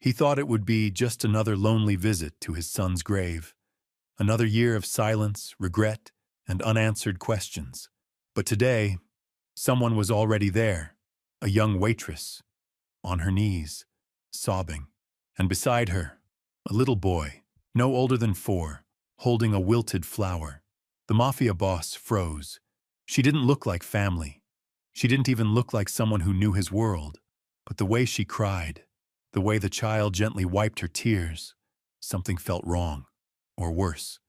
He thought it would be just another lonely visit to his son's grave, another year of silence, regret, and unanswered questions. But today, someone was already there, a young waitress, on her knees, sobbing, and beside her, a little boy, no older than 4, holding a wilted flower. The Mafia boss froze. She didn't look like family. She didn't even look like someone who knew his world. But the way she cried, the way the child gently wiped her tears, something felt wrong. Or worse,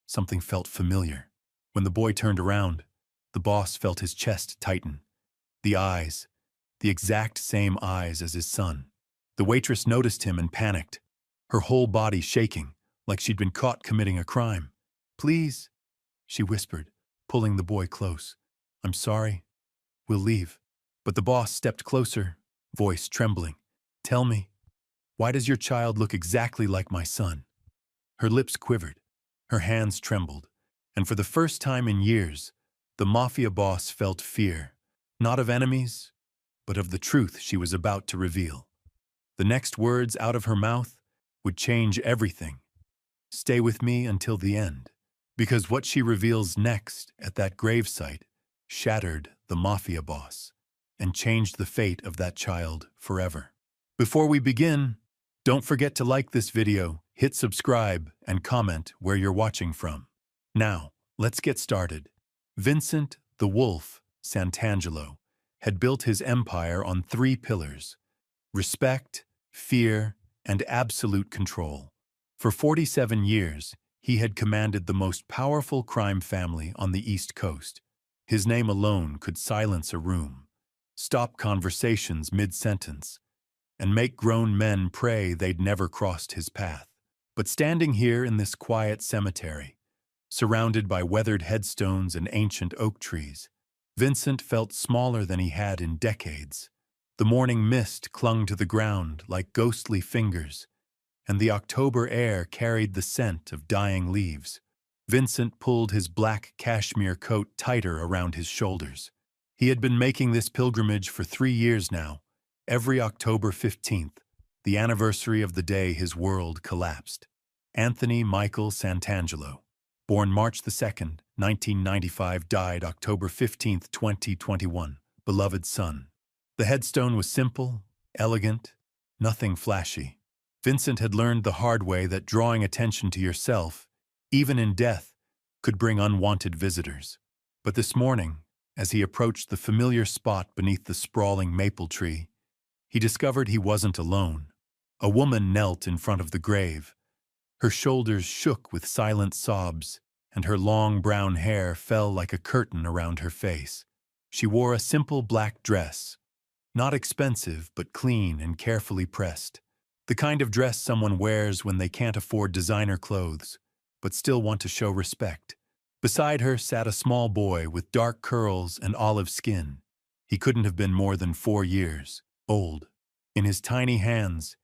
something felt familiar. When the boy turned around, the boss felt his chest tighten. The eyes, the exact same eyes as his son. The waitress noticed him and panicked, her whole body shaking, like she'd been caught committing a crime. "Please," she whispered, pulling the boy close. "I'm sorry. We'll leave." But the boss stepped closer, voice trembling. "Tell me, why does your child look exactly like my son?" Her lips quivered, her hands trembled, and for the first time in years, the Mafia boss felt fear, not of enemies, but of the truth she was about to reveal. The next words out of her mouth would change everything. "Stay with me until the end," because what she reveals next at that gravesite shattered the Mafia boss and changed the fate of that child forever. Before we begin, don't forget to like this video, hit subscribe, and comment where you're watching from. Now, let's get started. Vincent the Wolf Santangelo had built his empire on 3 pillars: respect, fear, and absolute control. For 47 years, he had commanded the most powerful crime family on the East Coast. His name alone could silence a room, stop conversations mid-sentence, and make grown men pray they'd never crossed his path. But standing here in this quiet cemetery, surrounded by weathered headstones and ancient oak trees, Vincent felt smaller than he had in decades. The morning mist clung to the ground like ghostly fingers, and the October air carried the scent of dying leaves. Vincent pulled his black cashmere coat tighter around his shoulders. He had been making this pilgrimage for 3 years now, every October 15th, the anniversary of the day his world collapsed. Anthony Michael Santangelo, born March 2nd, 1995, died October 15th, 2021, beloved son. The headstone was simple, elegant, nothing flashy. Vincent had learned the hard way that drawing attention to yourself, even in death, could bring unwanted visitors. But this morning, as he approached the familiar spot beneath the sprawling maple tree, he discovered he wasn't alone. A woman knelt in front of the grave. Her shoulders shook with silent sobs, and her long brown hair fell like a curtain around her face. She wore a simple black dress, not expensive but clean and carefully pressed. The kind of dress someone wears when they can't afford designer clothes, but still want to show respect. Beside her sat a small boy with dark curls and olive skin. He couldn't have been more than 4 years old. In his tiny hands,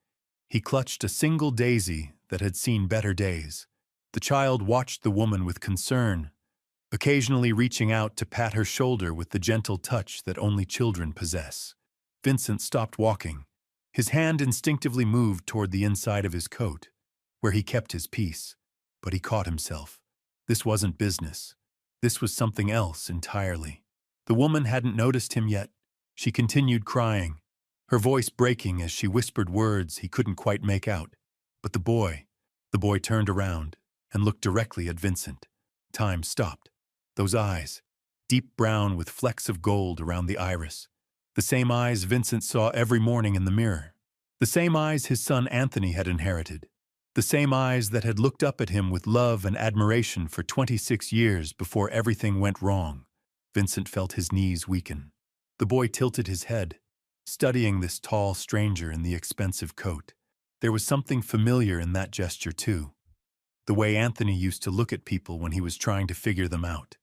he clutched a single daisy that had seen better days. The child watched the woman with concern, occasionally reaching out to pat her shoulder with the gentle touch that only children possess. Vincent stopped walking. His hand instinctively moved toward the inside of his coat, where he kept his peace. But he caught himself. This wasn't business. This was something else entirely. The woman hadn't noticed him yet. She continued crying, her voice breaking as she whispered words he couldn't quite make out. But the boy turned around and looked directly at Vincent. Time stopped. Those eyes, deep brown with flecks of gold around the iris. The same eyes Vincent saw every morning in the mirror. The same eyes his son Anthony had inherited. The same eyes that had looked up at him with love and admiration for 26 years before everything went wrong. Vincent felt his knees weaken. The boy tilted his head, studying this tall stranger in the expensive coat. There was something familiar in that gesture, too. The way Anthony used to look at people when he was trying to figure them out.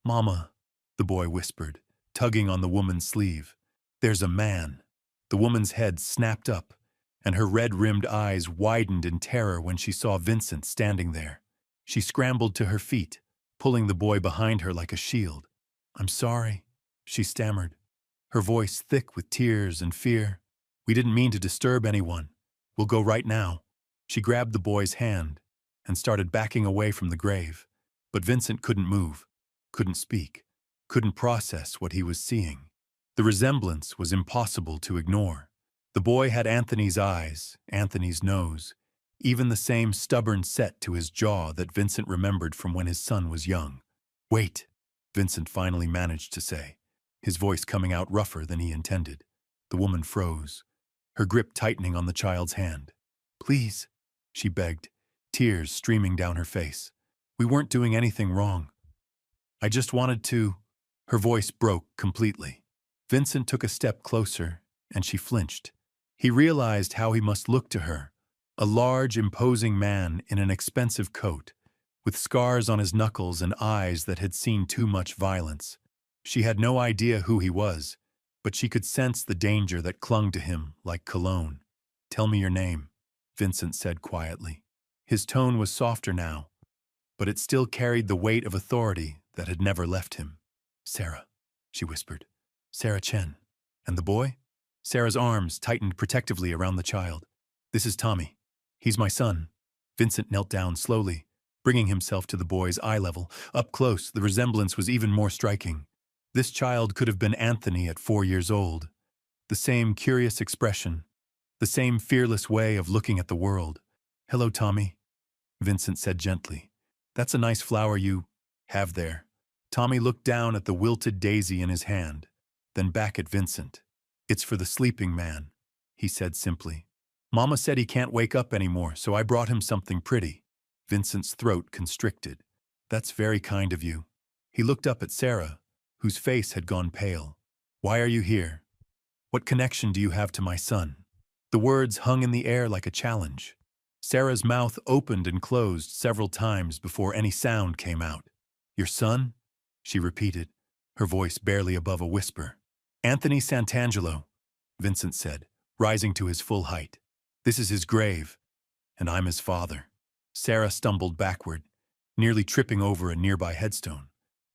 "Mama," the boy whispered, tugging on the woman's sleeve. "There's a man." The woman's head snapped up, and her red-rimmed eyes widened in terror when she saw Vincent standing there. She scrambled to her feet, pulling the boy behind her like a shield. "I'm sorry," she stammered, her voice thick with tears and fear. "We didn't mean to disturb anyone. We'll go right now. She grabbed the boy's hand and started backing away from the grave. But Vincent couldn't move, couldn't speak, couldn't process what he was seeing. The resemblance was impossible to ignore. The boy had Anthony's eyes, Anthony's nose, even the same stubborn set to his jaw that Vincent remembered from when his son was young. "Wait," Vincent finally managed to say, his voice coming out rougher than he intended. The woman froze, her grip tightening on the child's hand. "Please," she begged, tears streaming down her face. "We weren't doing anything wrong. I just wanted to—" Her voice broke completely. Vincent took a step closer, and she flinched. He realized how he must look to her, a large, imposing man in an expensive coat, with scars on his knuckles and eyes that had seen too much violence. She had no idea who he was, but she could sense the danger that clung to him like cologne. "Tell me your name," Vincent said quietly. His tone was softer now, but it still carried the weight of authority that had never left him. "Sarah," she whispered. "Sarah Chen." "And the boy?" Sarah's arms tightened protectively around the child. "This is Tommy. He's my son." Vincent knelt down slowly, bringing himself to the boy's eye level. Up close, the resemblance was even more striking. This child could have been Anthony at 4 years old. The same curious expression, the same fearless way of looking at the world. "Hello, Tommy," Vincent said gently. "That's a nice flower you have there." Tommy looked down at the wilted daisy in his hand, then back at Vincent. "It's for the sleeping man," he said simply. "Mama said he can't wake up anymore, so I brought him something pretty." Vincent's throat constricted. "That's very kind of you." He looked up at Sarah, whose face had gone pale. "Why are you here? What connection do you have to my son?" The words hung in the air like a challenge. Sarah's mouth opened and closed several times before any sound came out. "Your son?" she repeated, her voice barely above a whisper. "Anthony Santangelo," Vincent said, rising to his full height. "This is his grave, and I'm his father." Sarah stumbled backward, nearly tripping over a nearby headstone.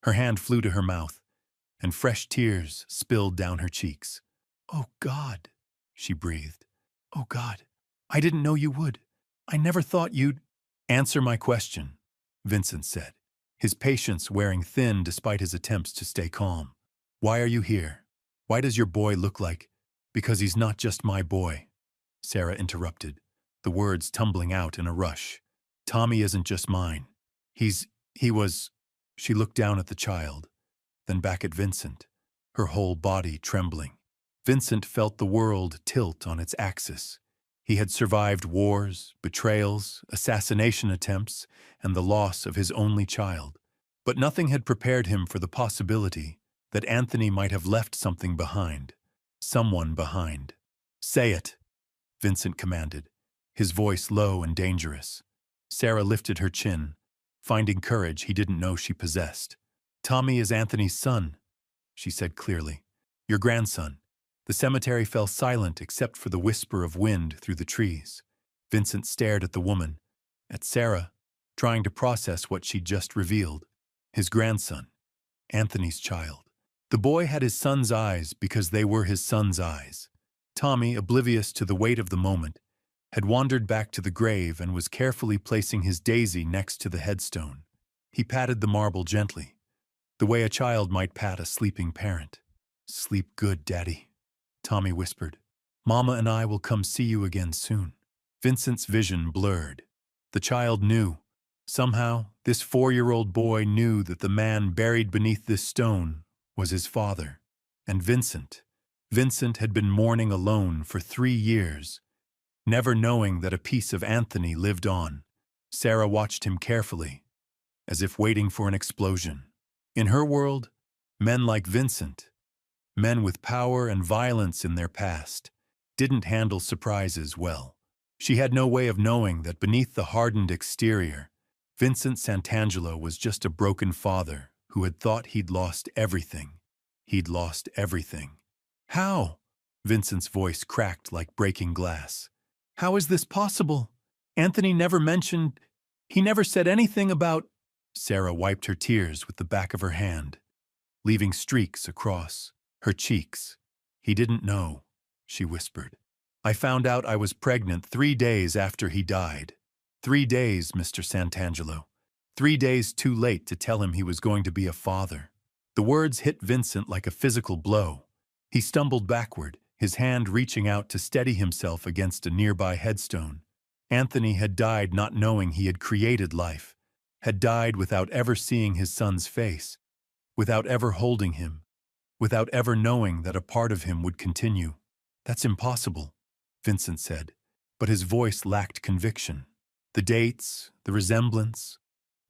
Her hand flew to her mouth, and fresh tears spilled down her cheeks. "Oh, God," she breathed. "Oh, God, I didn't know you would. I never thought you'd—" "Answer my question," Vincent said, his patience wearing thin despite his attempts to stay calm. "Why are you here? Why does your boy look like—" "Because he's not just my boy," Sarah interrupted, the words tumbling out in a rush. "Tommy isn't just mine. He was—" She looked down at the child, then back at Vincent, her whole body trembling. Vincent felt the world tilt on its axis. He had survived wars, betrayals, assassination attempts, and the loss of his only child. But nothing had prepared him for the possibility that Anthony might have left something behind. Someone behind. "Say it," Vincent commanded, his voice low and dangerous. Sarah lifted her chin, finding courage he didn't know she possessed. "Tommy is Anthony's son," she said clearly. "Your grandson." The cemetery fell silent except for the whisper of wind through the trees. Vincent stared at the woman, at Sarah, trying to process what she'd just revealed. His grandson, Anthony's child. The boy had his son's eyes because they were his son's eyes. Tommy, oblivious to the weight of the moment, had wandered back to the grave and was carefully placing his daisy next to the headstone. He patted the marble gently, the way a child might pat a sleeping parent. "Sleep good, Daddy," Tommy whispered. "Mama and I will come see you again soon." Vincent's vision blurred. The child knew. Somehow, this 4-year-old boy knew that the man buried beneath this stone was his father. And Vincent had been mourning alone for 3 years, never knowing that a piece of Anthony lived on. Sarah watched him carefully, as if waiting for an explosion. In her world, men like Vincent, men with power and violence in their past, didn't handle surprises well. She had no way of knowing that beneath the hardened exterior, Vincent Santangelo was just a broken father who had thought he'd lost everything. He'd lost everything. "How?" Vincent's voice cracked like breaking glass. "How is this possible? Anthony never mentioned— he never said anything about—" Sarah wiped her tears with the back of her hand, leaving streaks across her cheeks. "He didn't know," she whispered. I found out I was pregnant 3 days after he died. 3 days, Mr. Santangelo. 3 days too late to tell him he was going to be a father. The words hit Vincent like a physical blow. He stumbled backward, his hand reaching out to steady himself against a nearby headstone. Anthony had died not knowing he had created life, had died without ever seeing his son's face, without ever holding him, without ever knowing that a part of him would continue. That's impossible, Vincent said, but his voice lacked conviction. The dates, the resemblance,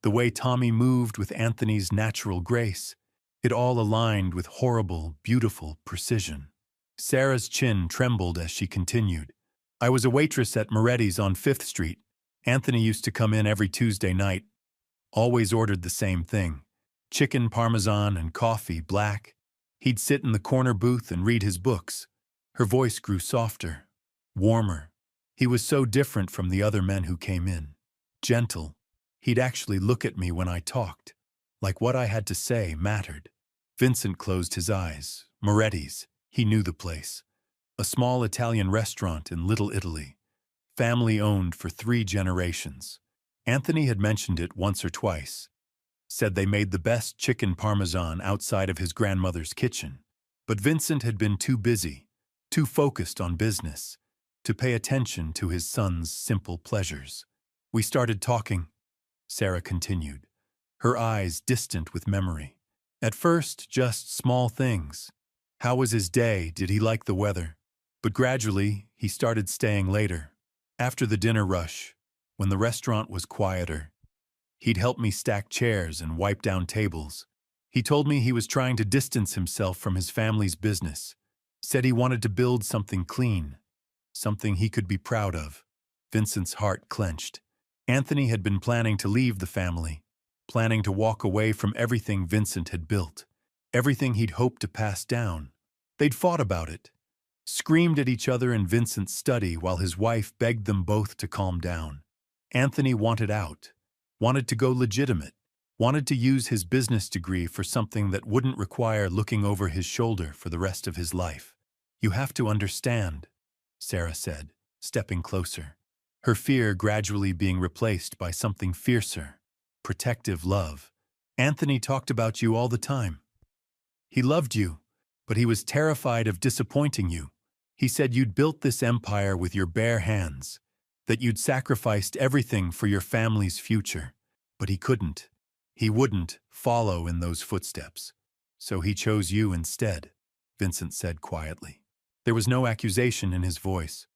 the way Tommy moved with Anthony's natural grace, it all aligned with horrible, beautiful precision. Sarah's chin trembled as she continued. I was a waitress at Moretti's on 5th Street. Anthony used to come in every Tuesday night. Always ordered the same thing. Chicken parmesan and coffee black. He'd sit in the corner booth and read his books. Her voice grew softer, warmer. He was so different from the other men who came in. Gentle. He'd actually look at me when I talked, like what I had to say mattered. Vincent closed his eyes. Moretti's. He knew the place. A small Italian restaurant in Little Italy. Family-owned for 3 generations. Anthony had mentioned it once or twice. Said they made the best chicken parmesan outside of his grandmother's kitchen. But Vincent had been too busy, too focused on business, to pay attention to his son's simple pleasures. We started talking, Sarah continued, her eyes distant with memory. At first, just small things. How was his day? Did he like the weather? But gradually, he started staying later. After the dinner rush, when the restaurant was quieter, he'd help me stack chairs and wipe down tables. He told me he was trying to distance himself from his family's business. Said he wanted to build something clean, something he could be proud of. Vincent's heart clenched. Anthony had been planning to leave the family, planning to walk away from everything Vincent had built, everything he'd hoped to pass down. They'd fought about it, screamed at each other in Vincent's study while his wife begged them both to calm down. Anthony wanted out, wanted to go legitimate, wanted to use his business degree for something that wouldn't require looking over his shoulder for the rest of his life. You have to understand, Sarah said, stepping closer, her fear gradually being replaced by something fiercer, protective love. Anthony talked about you all the time. He loved you, but he was terrified of disappointing you. He said you'd built this empire with your bare hands, that you'd sacrificed everything for your family's future. But he couldn't. He wouldn't follow in those footsteps. So he chose you instead, Vincent said quietly. There was no accusation in his voice,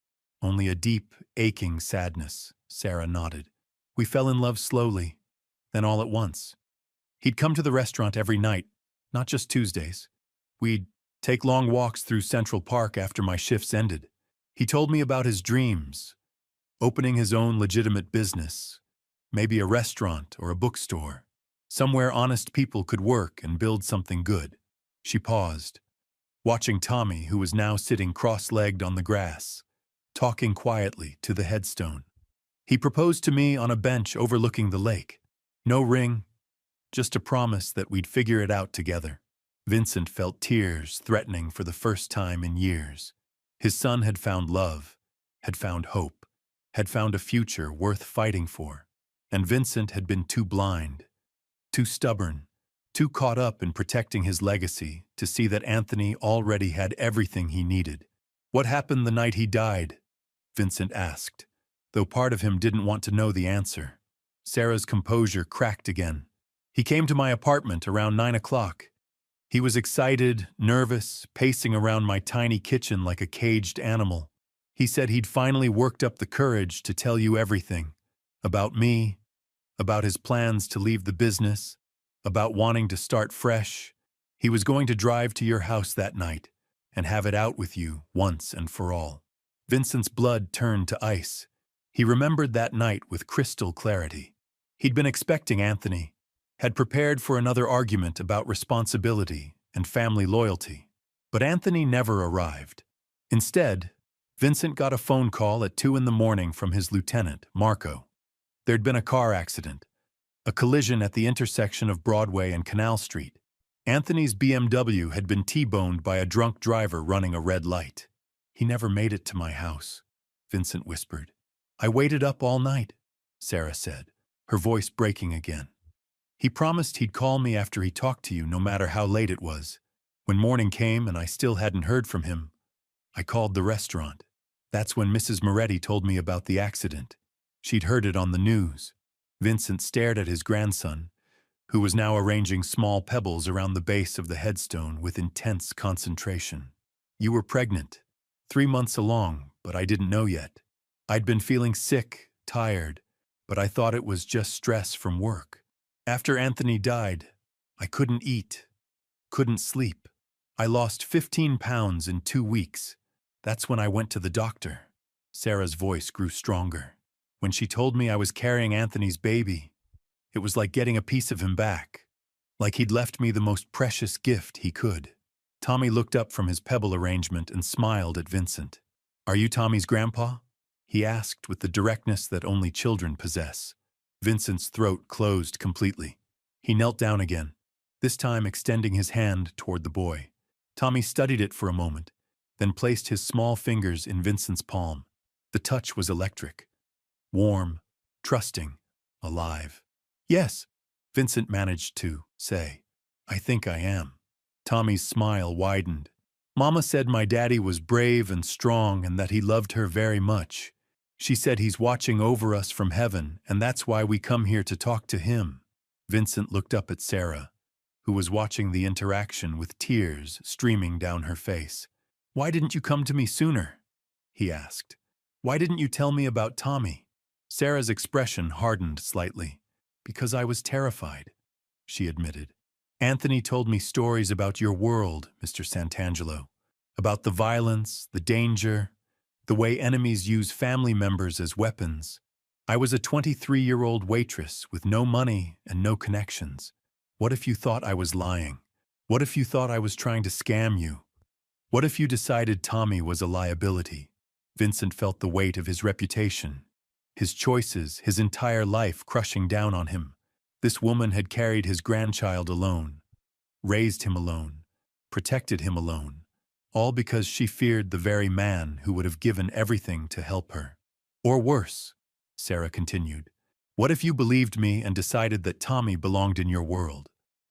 only a deep, aching sadness. Sarah nodded. We fell in love slowly, then all at once. He'd come to the restaurant every night, not just Tuesdays. We'd take long walks through Central Park after my shifts ended. He told me about his dreams, opening his own legitimate business, maybe a restaurant or a bookstore, somewhere honest people could work and build something good. She paused, watching Tommy, who was now sitting cross-legged on the grass, talking quietly to the headstone. He proposed to me on a bench overlooking the lake. No ring, just a promise that we'd figure it out together. Vincent felt tears threatening for the first time in years. His son had found love, had found hope, had found a future worth fighting for. And Vincent had been too blind, too stubborn, too caught up in protecting his legacy to see that Anthony already had everything he needed. What happened the night he died? Vincent asked, though part of him didn't want to know the answer. Sarah's composure cracked again. He came to my apartment around 9 o'clock. He was excited, nervous, pacing around my tiny kitchen like a caged animal. He said he'd finally worked up the courage to tell you everything. About me, about his plans to leave the business, about wanting to start fresh. He was going to drive to your house that night and have it out with you once and for all. Vincent's blood turned to ice. He remembered that night with crystal clarity. He'd been expecting Anthony, had prepared for another argument about responsibility and family loyalty. But Anthony never arrived. Instead, Vincent got a phone call at 2 in the morning from his lieutenant, Marco. There'd been a car accident, a collision at the intersection of Broadway and Canal Street. Anthony's BMW had been T-boned by a drunk driver running a red light. He never made it to my house, Vincent whispered. I waited up all night, Sarah said, her voice breaking again. He promised he'd call me after he talked to you, no matter how late it was. When morning came and I still hadn't heard from him, I called the restaurant. That's when Mrs. Moretti told me about the accident. She'd heard it on the news. Vincent stared at his grandson, who was now arranging small pebbles around the base of the headstone with intense concentration. You were pregnant, 3 months along, but I didn't know yet. I'd been feeling sick, tired, but I thought it was just stress from work. After Anthony died, I couldn't eat, couldn't sleep. I lost 15 pounds in 2 weeks. That's when I went to the doctor. Sarah's voice grew stronger. When she told me I was carrying Anthony's baby, it was like getting a piece of him back, like he'd left me the most precious gift he could. Tommy looked up from his pebble arrangement and smiled at Vincent. Are you Tommy's grandpa? He asked with the directness that only children possess. Vincent's throat closed completely. He knelt down again, this time extending his hand toward the boy. Tommy studied it for a moment, then placed his small fingers in Vincent's palm. The touch was electric, warm, trusting, alive. Yes, Vincent managed to say. I think I am. Tommy's smile widened. Mama said my daddy was brave and strong and that he loved her very much. She said he's watching over us from heaven, and that's why we come here to talk to him. Vincent looked up at Sarah, who was watching the interaction with tears streaming down her face. Why didn't you come to me sooner? He asked. Why didn't you tell me about Tommy? Sarah's expression hardened slightly. Because I was terrified, she admitted. Anthony told me stories about your world, Mr. Santangelo, about the violence, the danger, the way enemies use family members as weapons. I was a 23-year-old waitress with no money and no connections. What if you thought I was lying? What if you thought I was trying to scam you? What if you decided Tommy was a liability? Vincent felt the weight of his reputation, his choices, his entire life crushing down on him. This woman had carried his grandchild alone, raised him alone, protected him alone, all because she feared the very man who would have given everything to help her. Or worse, Sarah continued, what if you believed me and decided that Tommy belonged in your world?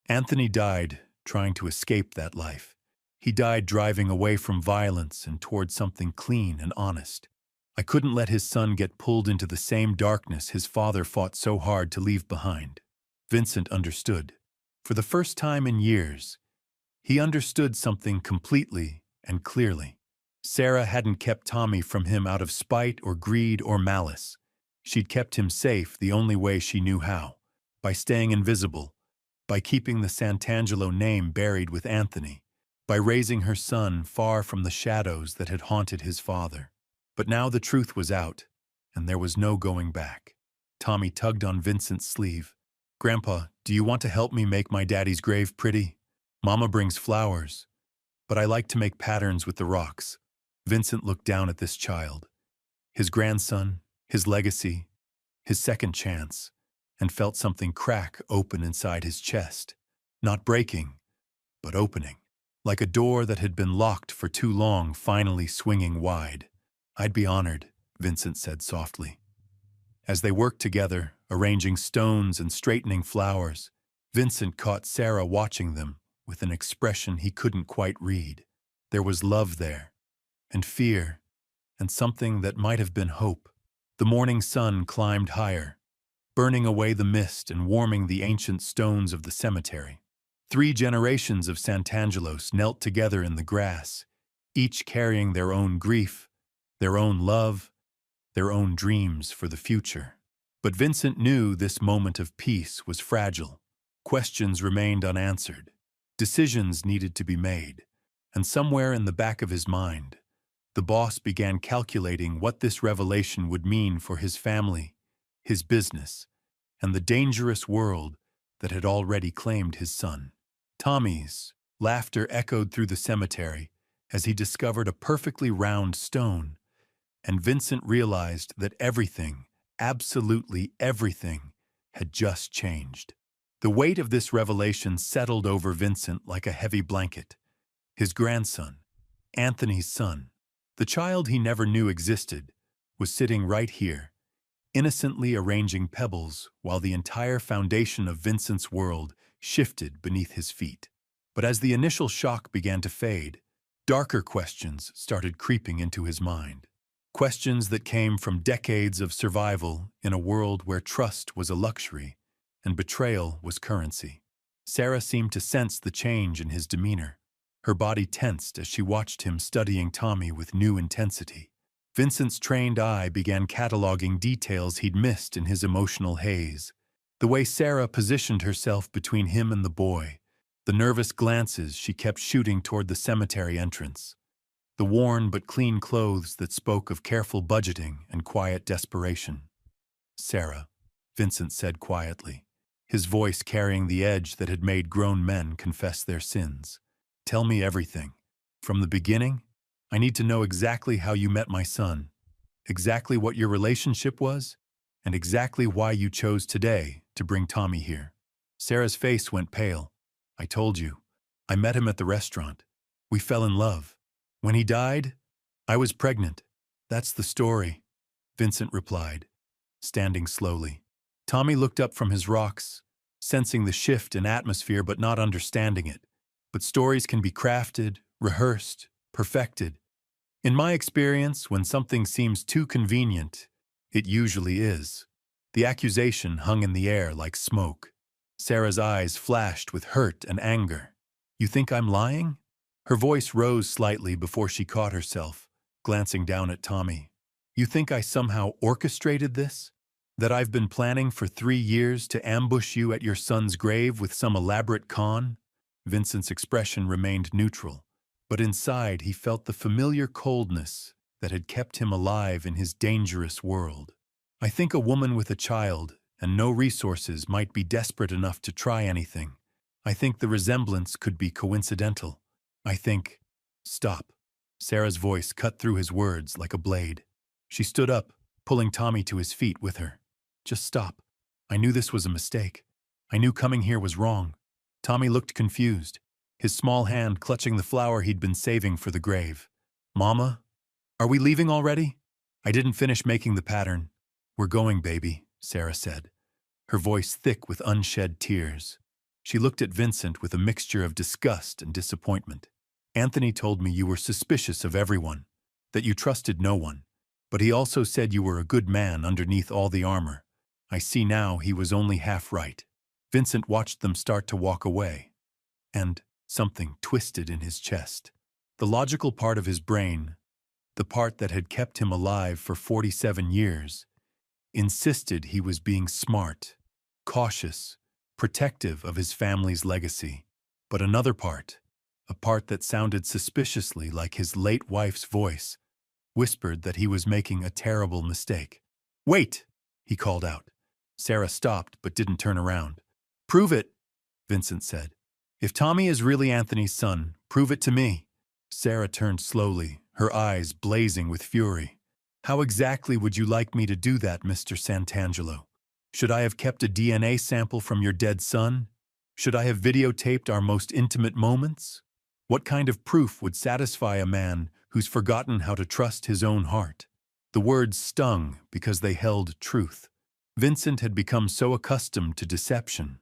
Anthony died trying to escape that life. He died driving away from violence and toward something clean and honest. I couldn't let his son get pulled into the same darkness his father fought so hard to leave behind. Vincent understood. For the first time in years, he understood something completely and clearly. Sarah hadn't kept Tommy from him out of spite or greed or malice. She'd kept him safe the only way she knew how, by staying invisible, by keeping the Santangelo name buried with Anthony, by raising her son far from the shadows that had haunted his father. But now the truth was out, and there was no going back. Tommy tugged on Vincent's sleeve. Grandpa, do you want to help me make my daddy's grave pretty? Mama brings flowers, but I like to make patterns with the rocks. Vincent looked down at this child, his grandson, his legacy, his second chance, and felt something crack open inside his chest. Not breaking, but opening. Like a door that had been locked for too long finally swinging wide. I'd be honored, Vincent said softly. As they worked together, arranging stones and straightening flowers, Vincent caught Sarah watching them with an expression he couldn't quite read. There was love there, and fear, and something that might have been hope. The morning sun climbed higher, burning away the mist and warming the ancient stones of the cemetery. 3 generations of Santangelos knelt together in the grass, each carrying their own grief, their own love, their own dreams for the future. But Vincent knew this moment of peace was fragile. Questions remained unanswered. Decisions needed to be made. And somewhere in the back of his mind, the boss began calculating what this revelation would mean for his family, his business, and the dangerous world that had already claimed his son. Tommy's laughter echoed through the cemetery as he discovered a perfectly round stone, and Vincent realized that everything, absolutely everything, had just changed. The weight of this revelation settled over Vincent like a heavy blanket. His grandson, Anthony's son, The child he never knew existed was sitting right here, innocently arranging pebbles while the entire foundation of Vincent's world shifted beneath his feet. But as the initial shock began to fade, darker questions started creeping into his mind. Questions that came from decades of survival in a world where trust was a luxury and betrayal was currency. Sarah seemed to sense the change in his demeanor. Her body tensed as she watched him studying Tommy with new intensity. Vincent's trained eye began cataloging details he'd missed in his emotional haze. The way Sarah positioned herself between him and the boy, the nervous glances she kept shooting toward the cemetery entrance, the worn but clean clothes that spoke of careful budgeting and quiet desperation. "Sarah," Vincent said quietly, his voice carrying the edge that had made grown men confess their sins. "Tell me everything. From the beginning, I need to know exactly how you met my son, exactly what your relationship was, and exactly why you chose today to bring Tommy here." Sarah's face went pale. "I told you. I met him at the restaurant. We fell in love. When he died, I was pregnant. That's the story," Vincent replied, standing slowly. Tommy looked up from his rocks, sensing the shift in atmosphere but not understanding it. But stories can be crafted, rehearsed, perfected. In my experience, when something seems too convenient, it usually is. The accusation hung in the air like smoke. Sarah's eyes flashed with hurt and anger. "You think I'm lying?" Her voice rose slightly before she caught herself, glancing down at Tommy. "You think I somehow orchestrated this? That I've been planning for 3 years to ambush you at your son's grave with some elaborate con?" Vincent's expression remained neutral, but inside he felt the familiar coldness that had kept him alive in his dangerous world. "I think a woman with a child and no resources might be desperate enough to try anything. I think the resemblance could be coincidental. I think—" "Stop." Sarah's voice cut through his words like a blade. She stood up, pulling Tommy to his feet with her. "Just stop. I knew this was a mistake. I knew coming here was wrong." Tommy looked confused, his small hand clutching the flower he'd been saving for the grave. "Mama, are we leaving already? I didn't finish making the pattern." "We're going, baby," Sarah said, her voice thick with unshed tears. She looked at Vincent with a mixture of disgust and disappointment. "Anthony told me you were suspicious of everyone, that you trusted no one. But he also said you were a good man underneath all the armor. I see now he was only half right." Vincent watched them start to walk away, and something twisted in his chest. The logical part of his brain, the part that had kept him alive for 47 years, insisted he was being smart, cautious, protective of his family's legacy. But another part, a part that sounded suspiciously like his late wife's voice, whispered that he was making a terrible mistake. "Wait!" he called out. Sarah stopped but didn't turn around. "Prove it," Vincent said. "If Tommy is really Anthony's son, prove it to me." Sarah turned slowly, her eyes blazing with fury. "How exactly would you like me to do that, Mr. Santangelo? Should I have kept a DNA sample from your dead son? Should I have videotaped our most intimate moments? What kind of proof would satisfy a man who's forgotten how to trust his own heart?" The words stung because they held truth. Vincent had become so accustomed to deception,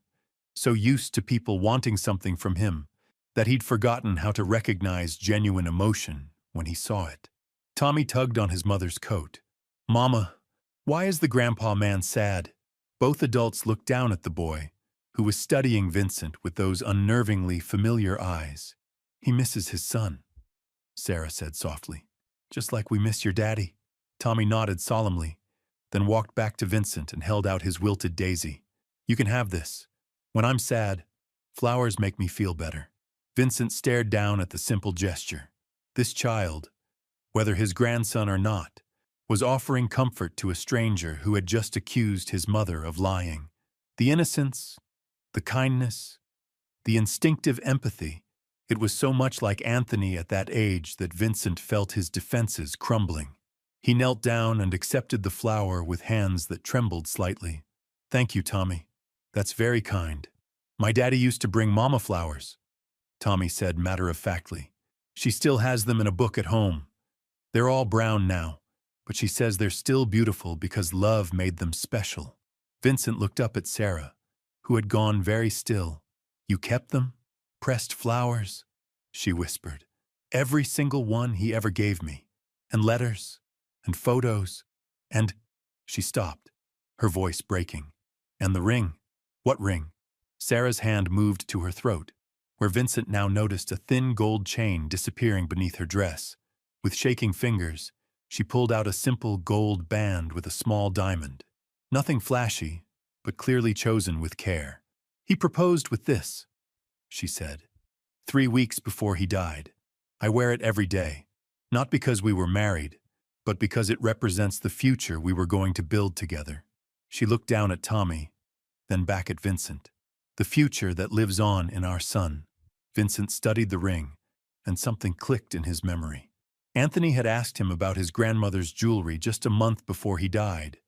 so used to people wanting something from him, that he'd forgotten how to recognize genuine emotion when he saw it. Tommy tugged on his mother's coat. "Mama, why is the grandpa man sad?" Both adults looked down at the boy, who was studying Vincent with those unnervingly familiar eyes. "He misses his son," Sarah said softly. "Just like we miss your daddy." Tommy nodded solemnly, then walked back to Vincent and held out his wilted daisy. "You can have this. When I'm sad, flowers make me feel better." Vincent stared down at the simple gesture. This child, whether his grandson or not, was offering comfort to a stranger who had just accused his mother of lying. The innocence, the kindness, the instinctive empathy, it was so much like Anthony at that age that Vincent felt his defenses crumbling. He knelt down and accepted the flower with hands that trembled slightly. "Thank you, Tommy. That's very kind. My daddy used to bring Mama flowers," Tommy said matter-of-factly. "She still has them in a book at home. They're all brown now, but she says they're still beautiful because love made them special. Vincent looked up at Sarah, who had gone very still. You kept them? Pressed flowers? She whispered. Every single one he ever gave me. And letters. And photos. And… She stopped, her voice breaking. And the ring? What ring? Sarah's hand moved to her throat, where Vincent now noticed a thin gold chain disappearing beneath her dress. With shaking fingers, she pulled out a simple gold band with a small diamond. Nothing flashy, but clearly chosen with care. He proposed with this, she said, 3 weeks before he died. I wear it every day, not because we were married, but because it represents the future we were going to build together. She looked down at Tommy, then back at Vincent. The future that lives on in our son. Vincent studied the ring, and something clicked in his memory. Anthony had asked him about his grandmother's jewelry just a month before he died,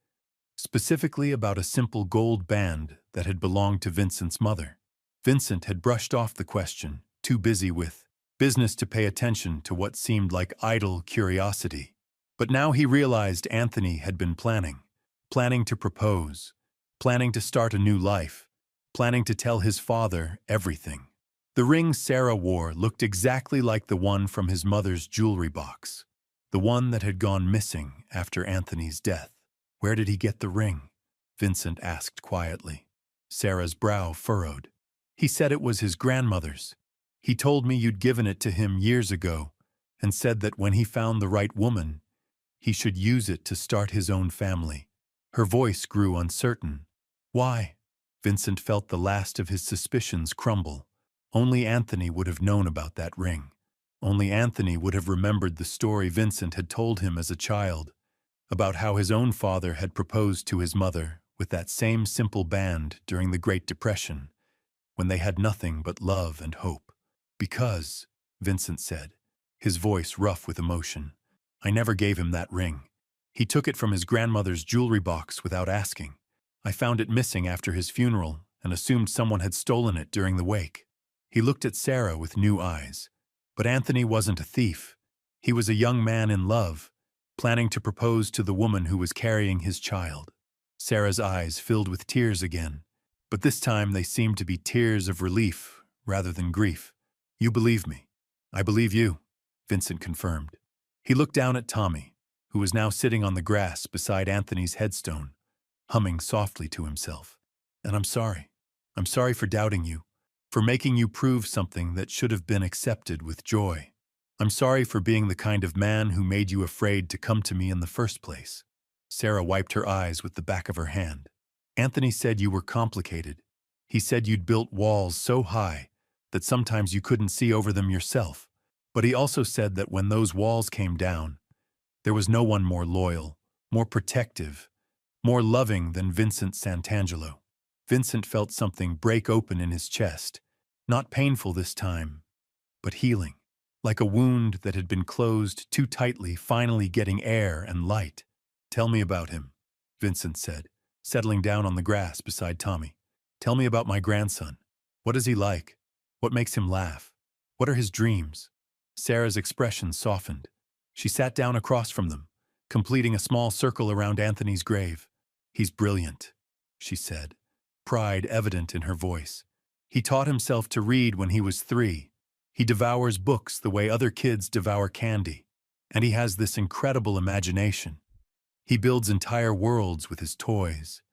specifically about a simple gold band that had belonged to Vincent's mother. Vincent had brushed off the question, too busy with business to pay attention to what seemed like idle curiosity. But now he realized Anthony had been planning to propose, planning to start a new life, planning to tell his father everything. The ring Sarah wore looked exactly like the one from his mother's jewelry box, the one that had gone missing after Anthony's death. Where did he get the ring? Vincent asked quietly. Sarah's brow furrowed. He said it was his grandmother's. He told me you'd given it to him years ago and said that when he found the right woman, he should use it to start his own family. Her voice grew uncertain. Why? Vincent felt the last of his suspicions crumble. Only Anthony would have known about that ring. Only Anthony would have remembered the story Vincent had told him as a child, about how his own father had proposed to his mother with that same simple band during the Great Depression, when they had nothing but love and hope. Because, Vincent said, his voice rough with emotion, I never gave him that ring. He took it from his grandmother's jewelry box without asking. I found it missing after his funeral and assumed someone had stolen it during the wake. He looked at Sarah with new eyes. But Anthony wasn't a thief. He was a young man in love, planning to propose to the woman who was carrying his child. Sarah's eyes filled with tears again, but this time they seemed to be tears of relief rather than grief. You believe me. I believe you, Vincent confirmed. He looked down at Tommy, who was now sitting on the grass beside Anthony's headstone, humming softly to himself. And I'm sorry. I'm sorry for doubting you, for making you prove something that should have been accepted with joy. I'm sorry for being the kind of man who made you afraid to come to me in the first place. Sarah wiped her eyes with the back of her hand. Anthony said you were complicated. He said you'd built walls so high that sometimes you couldn't see over them yourself. But he also said that when those walls came down, there was no one more loyal, more protective, more loving than Vincent Santangelo. Vincent felt something break open in his chest, not painful this time, but healing, like a wound that had been closed too tightly finally getting air and light. Tell me about him, Vincent said, settling down on the grass beside Tommy. Tell me about my grandson. What is he like? What makes him laugh? What are his dreams? Sarah's expression softened. She sat down across from them, completing a small circle around Anthony's grave. He's brilliant, she said, pride evident in her voice. He taught himself to read when he was 3. He devours books the way other kids devour candy. And he has this incredible imagination. He builds entire worlds with his toys,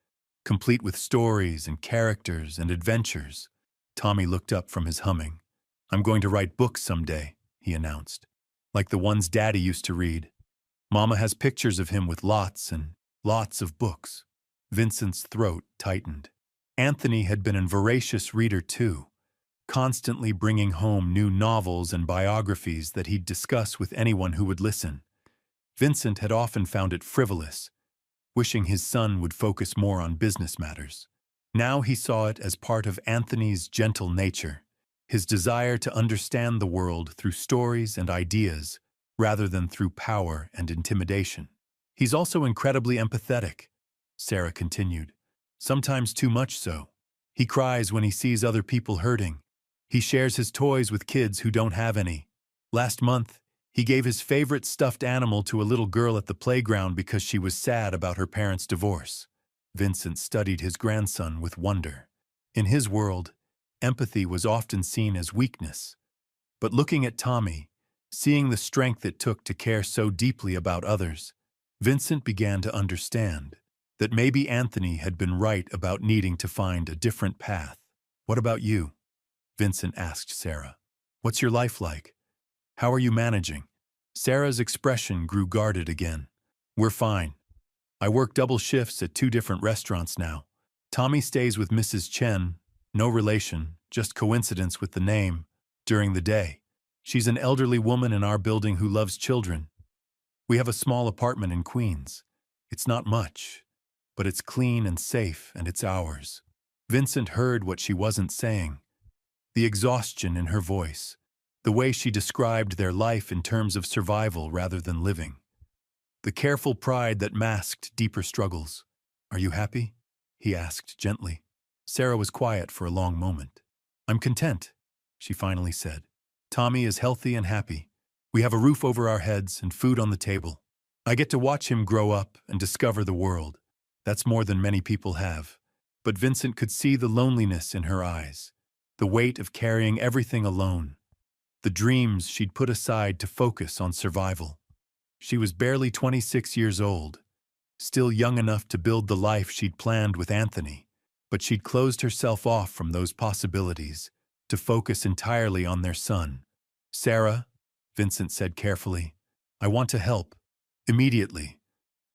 complete with stories and characters and adventures. Tommy looked up from his humming. I'm going to write books someday, he announced, like the ones Daddy used to read. Mama has pictures of him with lots and lots of books. Vincent's throat tightened. Anthony had been a voracious reader too, constantly bringing home new novels and biographies that he'd discuss with anyone who would listen. Vincent had often found it frivolous, wishing his son would focus more on business matters. Now he saw it as part of Anthony's gentle nature, his desire to understand the world through stories and ideas rather than through power and intimidation. He's also incredibly empathetic, Sarah continued, sometimes too much so. He cries when he sees other people hurting. He shares his toys with kids who don't have any. Last month, He gave his favorite stuffed animal to a little girl at the playground because she was sad about her parents' divorce. Vincent studied his grandson with wonder. In his world, empathy was often seen as weakness. But looking at Tommy, seeing the strength it took to care so deeply about others, Vincent began to understand that maybe Anthony had been right about needing to find a different path. "What about you?" Vincent asked Sarah. "What's your life like? How are you managing?" Sarah's expression grew guarded again. "We're fine. I work double shifts at 2 different restaurants now. Tommy stays with Mrs. Chen, no relation, just coincidence with the name, during the day. She's an elderly woman in our building who loves children. We have a small apartment in Queens. It's not much, but it's clean and safe, and it's ours." Vincent heard what she wasn't saying. The exhaustion in her voice, the way she described their life in terms of survival rather than living. The careful pride that masked deeper struggles. "Are you happy?" he asked gently. Sarah was quiet for a long moment. "I'm content," she finally said. "Tommy is healthy and happy. We have a roof over our heads and food on the table. I get to watch him grow up and discover the world. That's more than many people have." But Vincent could see the loneliness in her eyes, the weight of carrying everything alone, the dreams she'd put aside to focus on survival. She was barely 26 years old, still young enough to build the life she'd planned with Anthony, but she'd closed herself off from those possibilities to focus entirely on their son. "Sarah," Vincent said carefully, "I want to help. Immediately."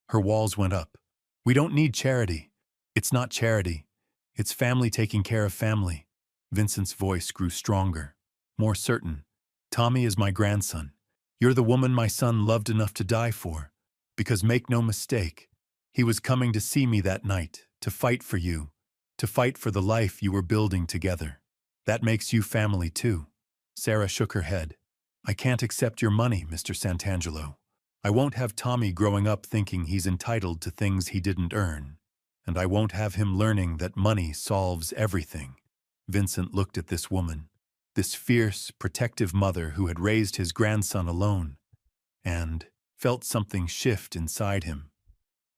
Her walls went up. "We don't need charity. It's not charity. It's family taking care of family." Vincent's voice grew stronger, more certain. "Tommy is my grandson. You're the woman my son loved enough to die for. Because make no mistake, he was coming to see me that night, to fight for you, to fight for the life you were building together. That makes you family too." Sarah shook her head. "I can't accept your money, Mr. Santangelo. I won't have Tommy growing up thinking he's entitled to things he didn't earn. And I won't have him learning that money solves everything." Vincent looked at this woman, this fierce, protective mother who had raised his grandson alone, and felt something shift inside him.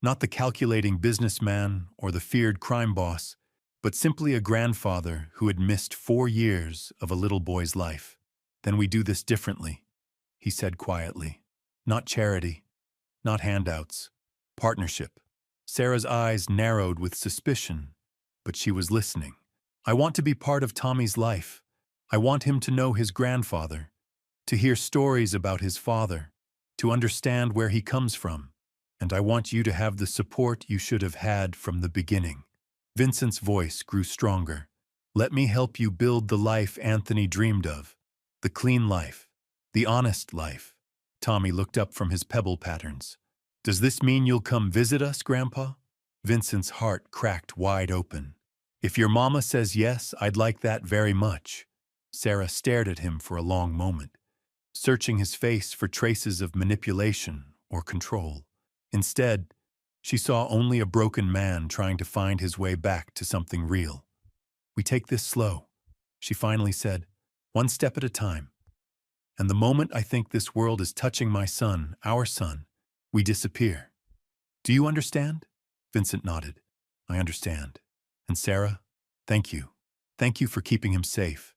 Not the calculating businessman or the feared crime boss, but simply a grandfather who had missed 4 years of a little boy's life. "Then we do this differently," he said quietly. "Not charity, not handouts, partnership." Sarah's eyes narrowed with suspicion, but she was listening. "I want to be part of Tommy's life. I want him to know his grandfather, to hear stories about his father, to understand where he comes from. And I want you to have the support you should have had from the beginning." Vincent's voice grew stronger. "Let me help you build the life Anthony dreamed of. The clean life, the honest life." Tommy looked up from his pebble patterns. "Does this mean you'll come visit us, Grandpa?" Vincent's heart cracked wide open. "If your mama says yes, I'd like that very much." Sarah stared at him for a long moment, searching his face for traces of manipulation or control. Instead, she saw only a broken man trying to find his way back to something real. "We take this slow," she finally said, "one step at a time. And the moment I think this world is touching my son, our son, we disappear. Do you understand?" Vincent nodded. "I understand. And Sarah, thank you. Thank you for keeping him safe.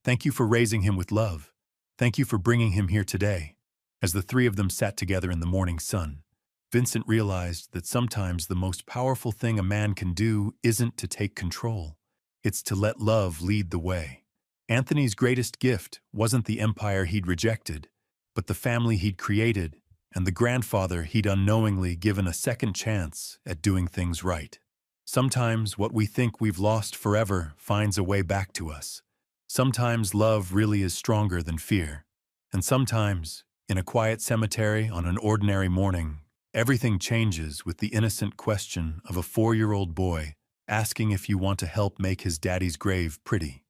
Thank you for raising him with love. Thank you for bringing him here today." As the 3 of them sat together in the morning sun, Vincent realized that sometimes the most powerful thing a man can do isn't to take control. It's to let love lead the way. Anthony's greatest gift wasn't the empire he'd rejected, but the family he'd created and the grandfather he'd unknowingly given a second chance at doing things right. Sometimes what we think we've lost forever finds a way back to us. Sometimes love really is stronger than fear. And sometimes, in a quiet cemetery on an ordinary morning, everything changes with the innocent question of a 4-year-old boy asking if you want to help make his daddy's grave pretty.